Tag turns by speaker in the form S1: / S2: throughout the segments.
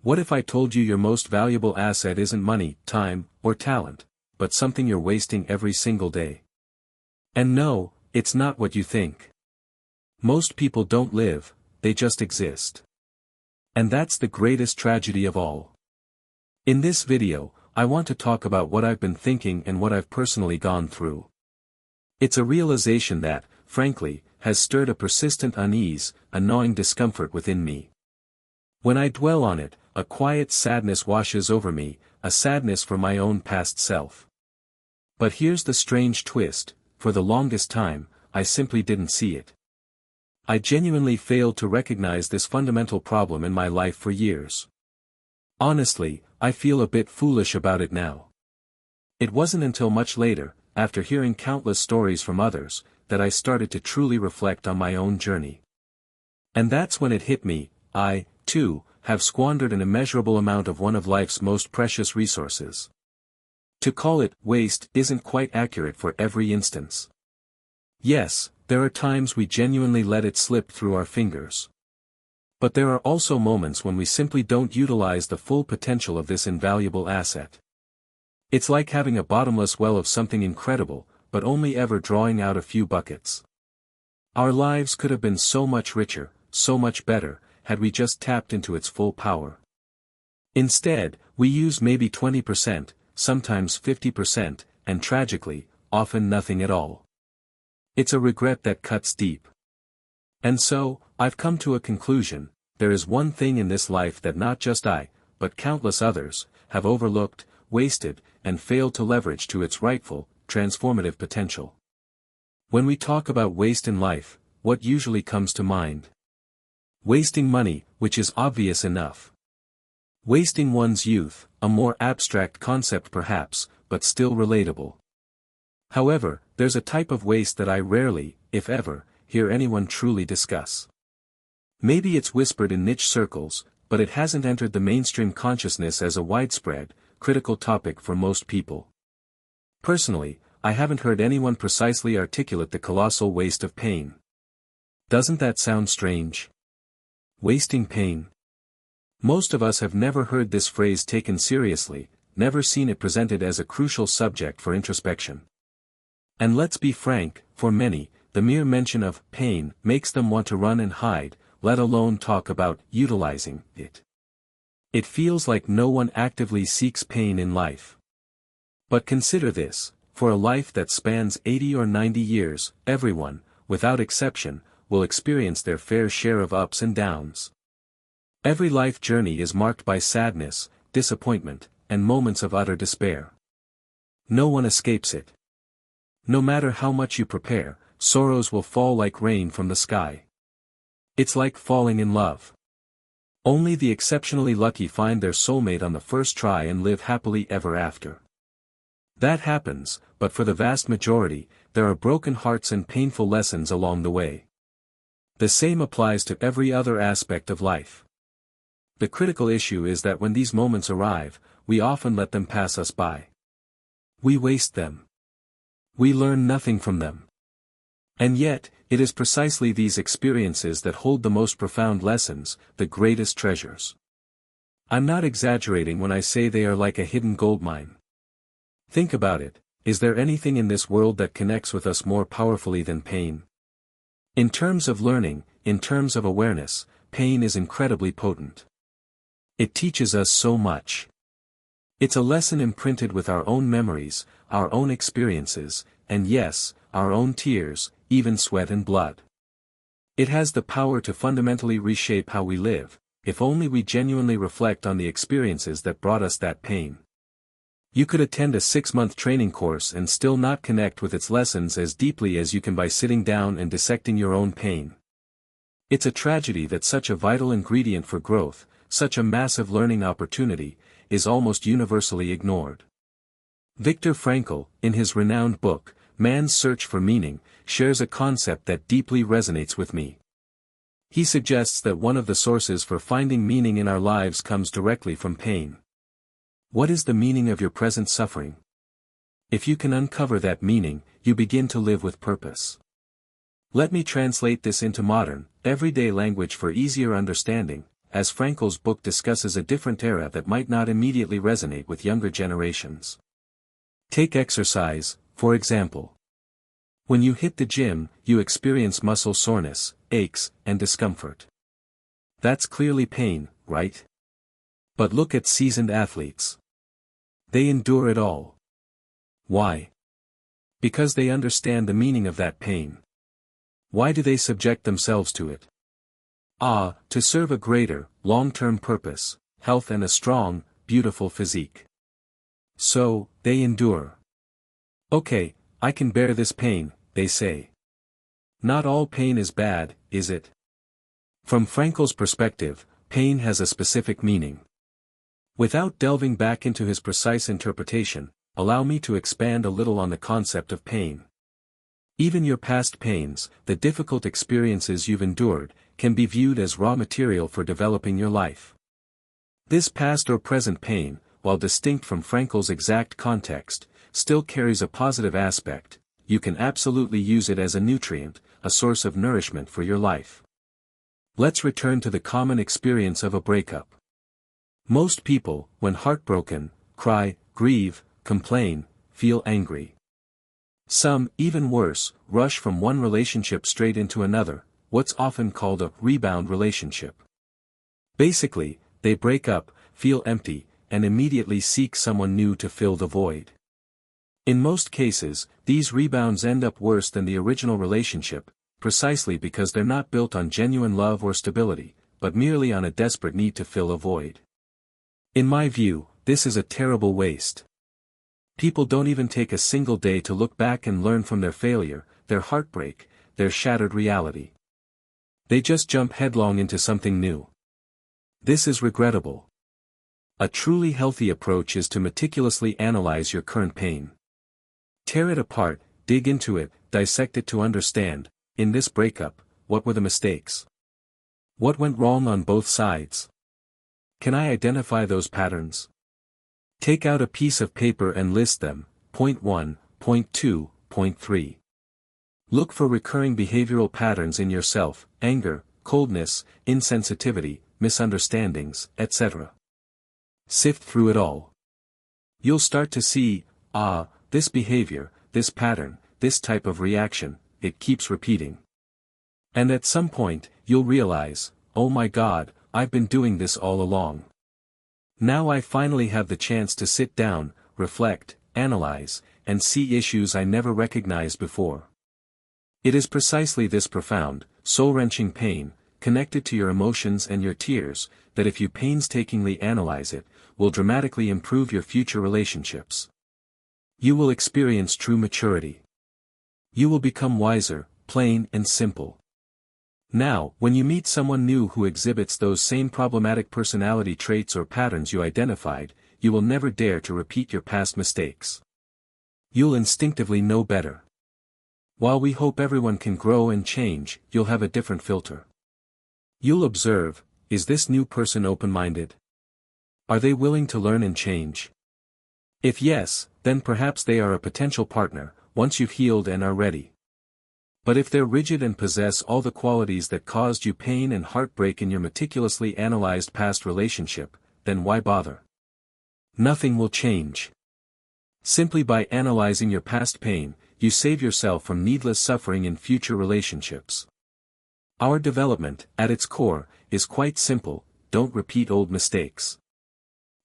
S1: What if I told you your most valuable asset isn't money, time, or talent, but something you're wasting every single day? And no, it's not what you think. Most people don't live, they just exist. And that's the greatest tragedy of all. In this video, I want to talk about what I've been thinking and what I've personally gone through. It's a realization that, frankly, has stirred a persistent unease, a gnawing discomfort within me. When I dwell on it, a quiet sadness washes over me, a sadness for my own past self. But here's the strange twist: for the longest time, I simply didn't see it. I genuinely failed to recognize this fundamental problem in my life for years. Honestly, I feel a bit foolish about it now. It wasn't until much later, after hearing countless stories from others, that I started to truly reflect on my own journey. And that's when it hit me: I, too, have squandered an immeasurable amount of one of life's most precious resources. To call it waste isn't quite accurate for every instance. Yes, there are times we genuinely let it slip through our fingers. But there are also moments when we simply don't utilize the full potential of this invaluable asset. It's like having a bottomless well of something incredible, but only ever drawing out a few buckets. Our lives could have been so much richer, so much better, had we just tapped into its full power. Instead, we use maybe 20%, sometimes 50%, and tragically, often nothing at all. It's a regret that cuts deep. And so, I've come to a conclusion: there is one thing in this life that not just I, but countless others, have overlooked, wasted, and failed to leverage to its rightful, transformative potential. When we talk about waste in life, what usually comes to mind? Wasting money, which is obvious enough. Wasting one's youth, a more abstract concept perhaps, but still relatable. However, there's a type of waste that I rarely, if ever, hear anyone truly discuss. Maybe it's whispered in niche circles, but it hasn't entered the mainstream consciousness as a widespread, critical topic for most people. Personally, I haven't heard anyone precisely articulate the colossal waste of pain. Doesn't that sound strange? Wasting pain. Most of us have never heard this phrase taken seriously, never seen it presented as a crucial subject for introspection. And let's be frank, for many, the mere mention of pain makes them want to run and hide, let alone talk about utilizing it. It feels like no one actively seeks pain in life. But consider this: for a life that spans 80 or 90 years, everyone, without exception, will experience their fair share of ups and downs. Every life journey is marked by sadness, disappointment, and moments of utter despair. No one escapes it. No matter how much you prepare, sorrows will fall like rain from the sky. It's like falling in love. Only the exceptionally lucky find their soulmate on the first try and live happily ever after. That happens, but for the vast majority, there are broken hearts and painful lessons along the way. The same applies to every other aspect of life. The critical issue is that when these moments arrive, we often let them pass us by. We waste them. We learn nothing from them. And yet, it is precisely these experiences that hold the most profound lessons, the greatest treasures. I'm not exaggerating when I say they are like a hidden goldmine. Think about it: is there anything in this world that connects with us more powerfully than pain? In terms of learning, in terms of awareness, pain is incredibly potent. It teaches us so much. It's a lesson imprinted with our own memories, our own experiences, and yes, our own tears, even sweat and blood. It has the power to fundamentally reshape how we live, if only we genuinely reflect on the experiences that brought us that pain. You could attend a 6-month training course and still not connect with its lessons as deeply as you can by sitting down and dissecting your own pain. It's a tragedy that such a vital ingredient for growth, such a massive learning opportunity, is almost universally ignored. Viktor Frankl, in his renowned book, Man's Search for Meaning, shares a concept that deeply resonates with me. He suggests that one of the sources for finding meaning in our lives comes directly from pain. What is the meaning of your present suffering? If you can uncover that meaning, you begin to live with purpose. Let me translate this into modern, everyday language for easier understanding. as Frankel's book discusses a different era that might not immediately resonate with younger generations. Take exercise, for example. When you hit the gym, you experience muscle soreness, aches, and discomfort. That's clearly pain, right? But look at seasoned athletes. They endure it all. Why? Because they understand the meaning of that pain. Why do they subject themselves to it? To serve a greater, long-term purpose, health and a strong, beautiful physique. So, they endure. Okay, I can bear this pain, they say. Not all pain is bad, is it? From Frankel's perspective, pain has a specific meaning. Without delving back into his precise interpretation, allow me to expand a little on the concept of pain. Even your past pains, the difficult experiences you've endured, can be viewed as raw material for developing your life. This past or present pain, while distinct from Frankel's exact context, still carries a positive aspect. You can absolutely use it as a nutrient, a source of nourishment for your life. Let's return to the common experience of a breakup. Most people, when heartbroken, cry, grieve, complain, feel angry. Some, even worse, rush from one relationship straight into another, what's often called a rebound relationship. Basically, they break up, feel empty, and immediately seek someone new to fill the void. In most cases, these rebounds end up worse than the original relationship, precisely because they're not built on genuine love or stability, but merely on a desperate need to fill a void. In my view, this is a terrible waste. People don't even take a single day to look back and learn from their failure, their heartbreak, their shattered reality. They just jump headlong into something new. This is regrettable. A truly healthy approach is to meticulously analyze your current pain. Tear it apart, dig into it, dissect it to understand, in this breakup, what were the mistakes? What went wrong on both sides? Can I identify those patterns? Take out a piece of paper and list them. Point 1, point 2, point 3. Look for recurring behavioral patterns in yourself: anger, coldness, insensitivity, misunderstandings, etc. Sift through it all. You'll start to see, this behavior, this pattern, this type of reaction, it keeps repeating. And at some point, you'll realize, oh my God, I've been doing this all along. Now I finally have the chance to sit down, reflect, analyze, and see issues I never recognized before. It is precisely this profound, soul-wrenching pain, connected to your emotions and your tears, that if you painstakingly analyze it, will dramatically improve your future relationships. You will experience true maturity. You will become wiser, plain and simple. Now, when you meet someone new who exhibits those same problematic personality traits or patterns you identified, you will never dare to repeat your past mistakes. You'll instinctively know better. While we hope everyone can grow and change, you'll have a different filter. You'll observe, is this new person open-minded? Are they willing to learn and change? If yes, then perhaps they are a potential partner, once you've healed and are ready. But if they're rigid and possess all the qualities that caused you pain and heartbreak in your meticulously analyzed past relationship, then why bother? Nothing will change. Simply by analyzing your past pain, you save yourself from needless suffering in future relationships. Our development, at its core, is quite simple: don't repeat old mistakes.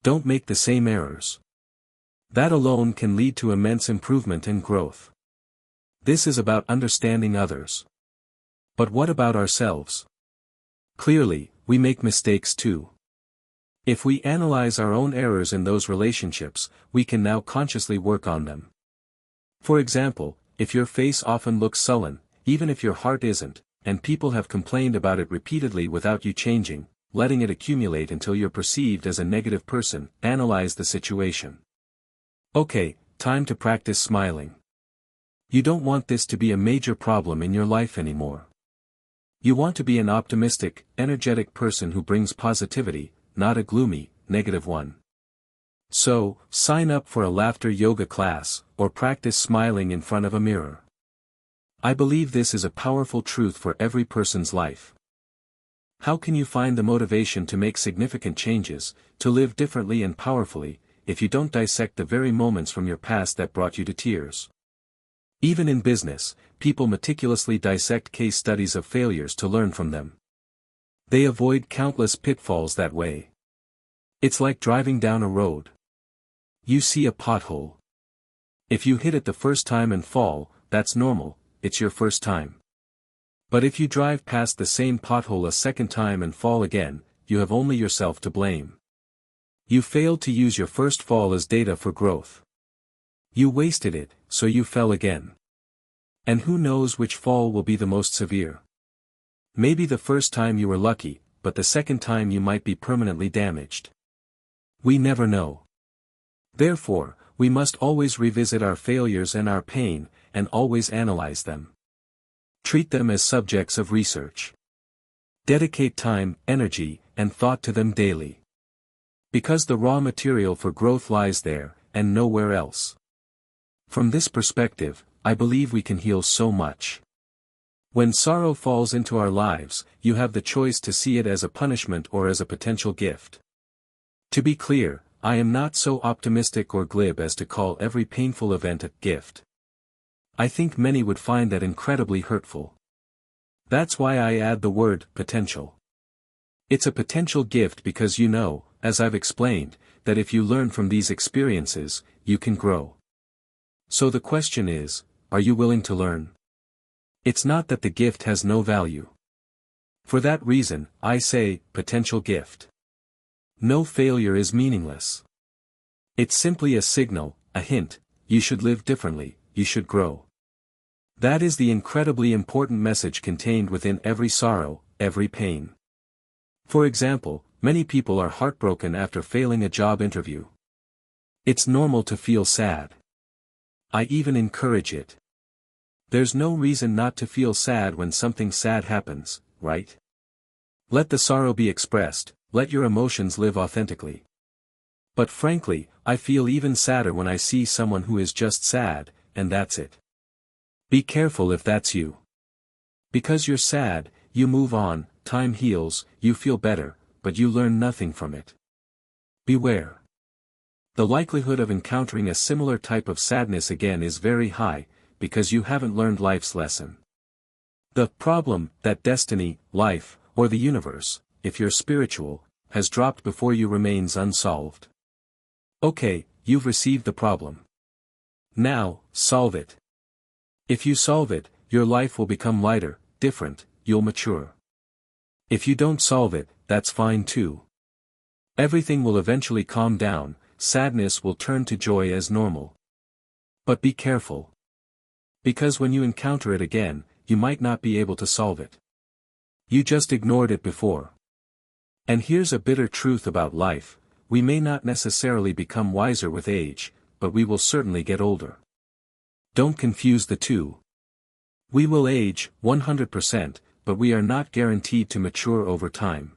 S1: Don't make the same errors. That alone can lead to immense improvement and growth. This is about understanding others. But what about ourselves? Clearly, we make mistakes too. If we analyze our own errors in those relationships, we can now consciously work on them. For example, if your face often looks sullen, even if your heart isn't, and people have complained about it repeatedly without you changing, letting it accumulate until you're perceived as a negative person, analyze the situation. Okay, time to practice smiling. You don't want this to be a major problem in your life anymore. You want to be an optimistic, energetic person who brings positivity, not a gloomy, negative one. So, sign up for a laughter yoga class, or practice smiling in front of a mirror. I believe this is a powerful truth for every person's life. How can you find the motivation to make significant changes, to live differently and powerfully, if you don't dissect the very moments from your past that brought you to tears? Even in business, people meticulously dissect case studies of failures to learn from them. They avoid countless pitfalls that way. It's like driving down a road. You see a pothole. If you hit it the first time and fall, that's normal, it's your first time. But if you drive past the same pothole a second time and fall again, you have only yourself to blame. You failed to use your first fall as data for growth. You wasted it, so you fell again. And who knows which fall will be the most severe? Maybe the first time you were lucky, but the second time you might be permanently damaged. We never know. Therefore, we must always revisit our failures and our pain, and always analyze them. Treat them as subjects of research. Dedicate time, energy, and thought to them daily. Because the raw material for growth lies there, and nowhere else. From this perspective, I believe we can heal so much. When sorrow falls into our lives, you have the choice to see it as a punishment or as a potential gift. To be clear, I am not so optimistic or glib as to call every painful event a gift. I think many would find that incredibly hurtful. That's why I add the word potential. It's a potential gift because you know, as I've explained, that if you learn from these experiences, you can grow. So the question is, are you willing to learn? It's not that the gift has no value. For that reason, I say, potential gift. No failure is meaningless. It's simply a signal, a hint, you should live differently, you should grow. That is the incredibly important message contained within every sorrow, every pain. For example, many people are heartbroken after failing a job interview. It's normal to feel sad. I even encourage it. There's no reason not to feel sad when something sad happens, right? Let the sorrow be expressed, let your emotions live authentically. But frankly, I feel even sadder when I see someone who is just sad, and that's it. Be careful if that's you. Because you're sad, you move on, time heals, you feel better, but you learn nothing from it. Beware. The likelihood of encountering a similar type of sadness again is very high, because you haven't learned life's lesson. The problem, that destiny, life, or the universe, if you're spiritual, has dropped before you remains unsolved. Okay, you've received the problem. Now, solve it. If you solve it, your life will become lighter, different, you'll mature. If you don't solve it, that's fine too. Everything will eventually calm down, sadness will turn to joy as normal. But be careful. Because when you encounter it again, you might not be able to solve it. You just ignored it before. And here's a bitter truth about life, we may not necessarily become wiser with age, but we will certainly get older. Don't confuse the two. We will age, 100%, but we are not guaranteed to mature over time.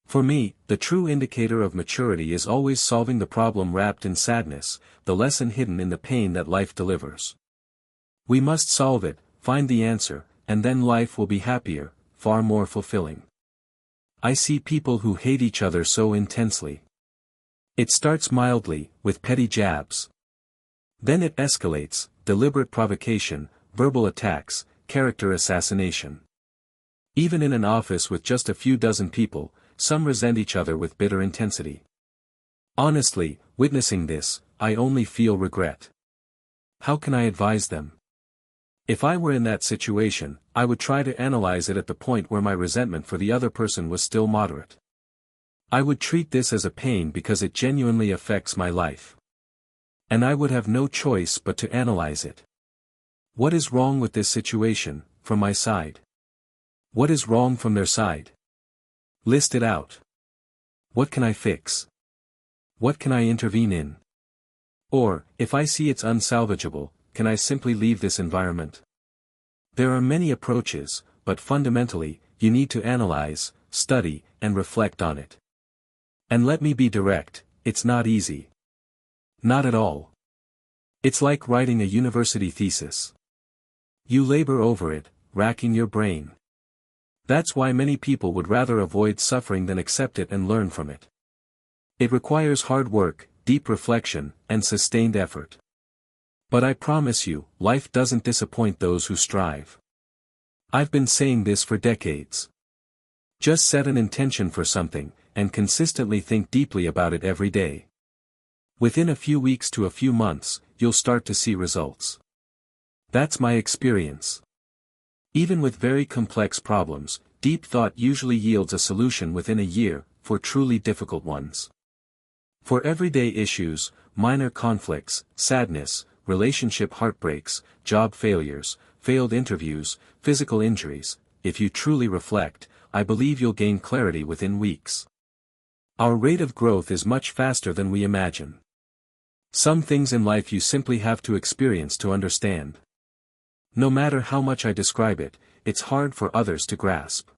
S1: For me, the true indicator of maturity is always solving the problem wrapped in sadness, the lesson hidden in the pain that life delivers. We must solve it, find the answer, and then life will be happier, far more fulfilling. I see people who hate each other so intensely. It starts mildly, with petty jabs. Then it escalates, deliberate provocation, verbal attacks, character assassination. Even in an office with just a few dozen people, some resent each other with bitter intensity. Honestly, witnessing this, I only feel regret. How can I advise them? If I were in that situation, I would try to analyze it at the point where my resentment for the other person was still moderate. I would treat this as a pain because it genuinely affects my life. And I would have no choice but to analyze it. What is wrong with this situation, from my side? What is wrong from their side? List it out. What can I fix? What can I intervene in? Or, if I see it's unsalvageable, can I simply leave this environment? There are many approaches, but fundamentally, you need to analyze, study, and reflect on it. And let me be direct, it's not easy. Not at all. It's like writing a university thesis. You labor over it, racking your brain. That's why many people would rather avoid suffering than accept it and learn from it. It requires hard work, deep reflection, and sustained effort. But I promise you, life doesn't disappoint those who strive. I've been saying this for decades. Just set an intention for something, and consistently think deeply about it every day. Within a few weeks to a few months, you'll start to see results. That's my experience. Even with very complex problems, deep thought usually yields a solution within a year, for truly difficult ones. For everyday issues, minor conflicts, sadness, relationship heartbreaks, job failures, failed interviews, physical injuries, if you truly reflect, I believe you'll gain clarity within weeks. Our rate of growth is much faster than we imagine. Some things in life you simply have to experience to understand. No matter how much I describe it, it's hard for others to grasp.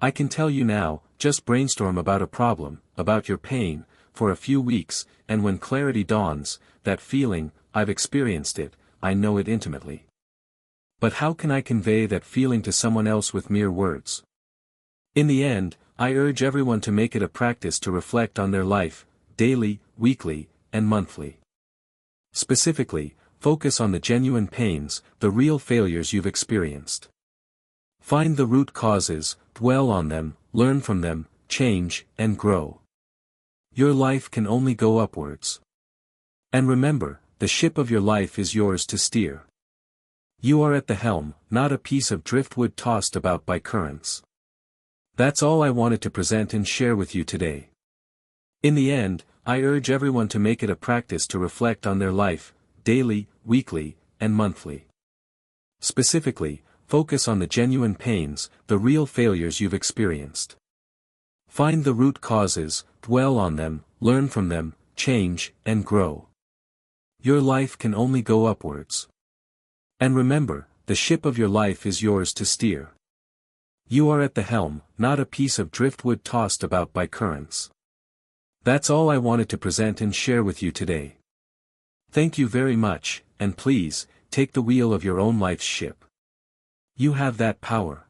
S1: I can tell you now, just brainstorm about a problem, about your pain, for a few weeks, and when clarity dawns, that feeling, I've experienced it, I know it intimately. But how can I convey that feeling to someone else with mere words? In the end, I urge everyone to make it a practice to reflect on their life, daily, weekly, and monthly. Specifically, focus on the genuine pains, the real failures you've experienced. Find the root causes, dwell on them, learn from them, change, and grow. Your life can only go upwards. And remember, the ship of your life is yours to steer. You are at the helm, not a piece of driftwood tossed about by currents. That's all I wanted to present and share with you today. In the end, I urge everyone to make it a practice to reflect on their life, daily, weekly, and monthly. Specifically, focus on the genuine pains, the real failures you've experienced. Find the root causes, dwell on them, learn from them, change, and grow. Your life can only go upwards. And remember, the ship of your life is yours to steer. You are at the helm, not a piece of driftwood tossed about by currents. That's all I wanted to present and share with you today. Thank you very much, and please, take the wheel of your own life's ship. You have that power.